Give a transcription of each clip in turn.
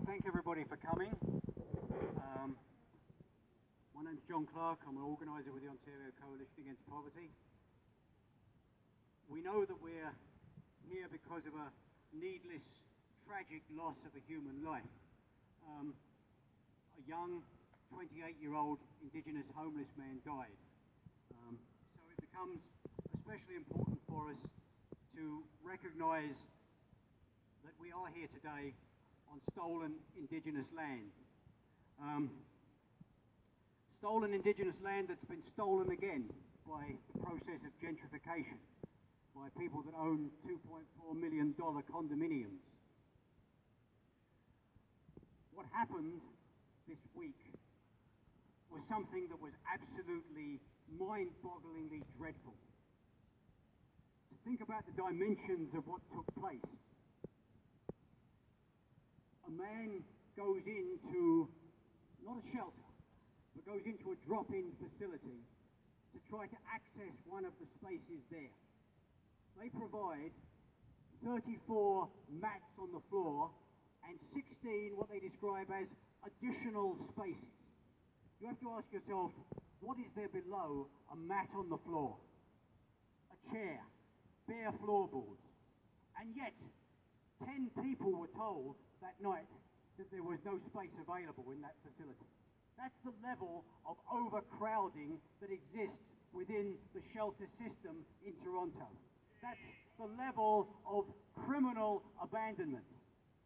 thank everybody for coming. My name's Clarke. I'm an organiser with the Ontario Coalition Against Poverty. We know that we're here because of a needless, tragic loss of a human life. A young 28-year-old Indigenous homeless man died. So it becomes especially important for us to recognise that we are here today on stolen Indigenous land. Stolen Indigenous land that's been stolen again by the process of gentrification, by people that own $2.4 million condominiums. What happened this week was something that was absolutely mind-bogglingly dreadful. To think about the dimensions of what took place. A man goes into, not a shelter, but goes into a drop-in facility to try to access one of the spaces there. They provide 34 mats on the floor and 16 what they describe as additional spaces. You have to ask yourself, what is there below a mat on the floor? A chair, bare floorboards. And yet, 10 people were told that night that there was no space available in that facility. That's the level of overcrowding that exists within the shelter system in Toronto. That's the level of criminal abandonment.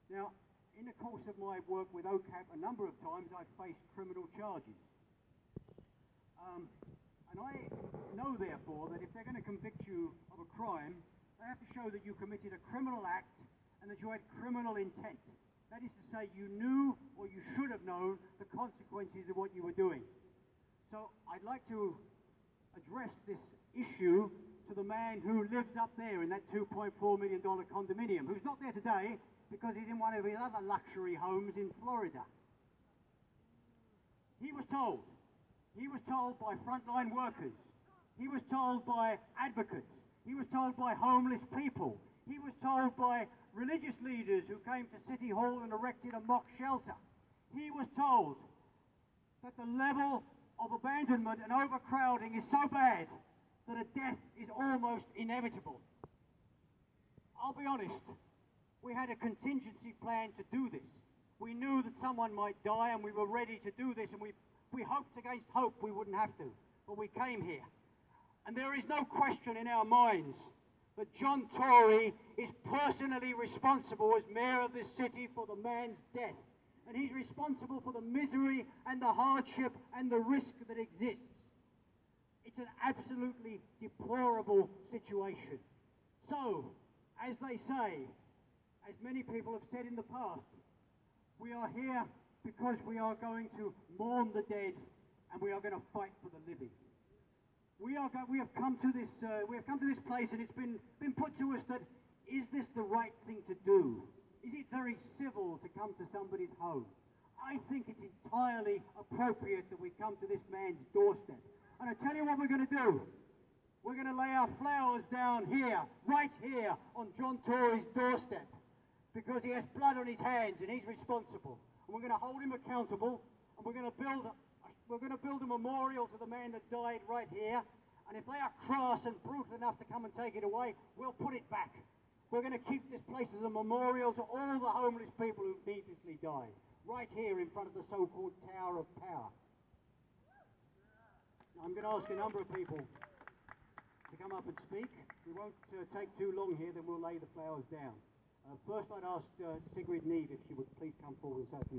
Now, in the course of my work with Ocap, a number of times I've faced criminal charges. And I know, therefore, that if they're going to convict you of a crime, they have to show that you committed a criminal act and that you had criminal intent. That is to say, you knew or you should have known the consequences of what you were doing. So I'd like to address this issue to the man who lives up there in that $2.4 million condominium, who's not there today because he's in one of his other luxury homes in Florida. He was told by frontline workers, he was told by advocates, he was told by homeless people, he was told by religious leaders who came to City Hall and erected a mock shelter. He was told that the level of abandonment and overcrowding is so bad that a death is almost inevitable. I'll be honest, we had a contingency plan to do this. We knew that someone might die and we were ready to do this, and we hoped against hope we wouldn't have to, but we came here. And there is no question in our minds that John Tory is personally responsible as mayor of this city for the man's death. And he's responsible for the misery and the hardship and the risk that exists. It's an absolutely deplorable situation. So, as they say, as many people have said in the past, we are here because we are going to mourn the dead and we are going to fight for the living. We have come to this place, and it's been put to us that, is this the right thing to do? Is it very civil to come to somebody's home? I think it's entirely appropriate that we come to this man's doorstep. And I tell you what we're going to do. We're going to lay our flowers down here, right here, on John Tory's doorstep, because he has blood on his hands and he's responsible. And we're going to hold him accountable, and we're going to build a memorial to the man that died right here, and if they are crass and brutal enough to come and take it away, we'll put it back. We're going to keep this place as a memorial to all the homeless people who needlessly died, right here in front of the so-called Tower of Power. Now, I'm going to ask a number of people to come up and speak. We won't take too long here, then we'll lay the flowers down. First, I'd ask Sigrid Neve if she would please come forward and say a few